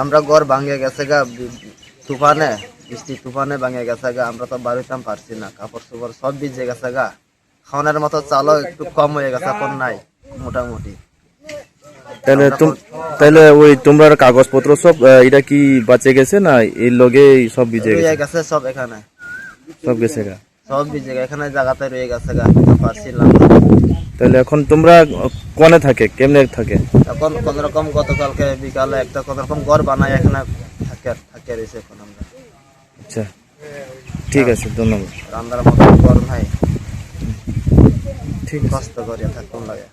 আমরা ঘর ভাঙে গেছে গা তুফানে, বৃষ্টি তুফানে ভাঙে গেছে গা। আমরা তো বাড়িতে পারছি না, কাপড় চোপড় সব ভিজে গেছে গা। খাওয়ানোর মতো চালও একটু কম হয়ে গেছে, এখন নাই মোটামুটি। তাহলে ওই তোমরা কাগজপত্র সব এটা কি বাঁচে গেছে না এর লগে সব ভিজে গেছে? সব এখানে সব গেছে গা, সব ভিজে গেছে, এখানে জায়গাতে রয়ে গেছে গা, পারছিলাম। তাহলে এখন তোমরা কোনে থাকে, কেমনে থাকে? এখন কোন রকম গতকালকে বিকালে একটা কোন রকম ঘর বানাই এখানে থাকে রয়েছে এখন আমরা। আচ্ছা, ঠিক আছে, ধন্যবাদ। রান্নার মতো ঘর নাই, ঠিক কষ্ট করিয়া থাকুন লাগে।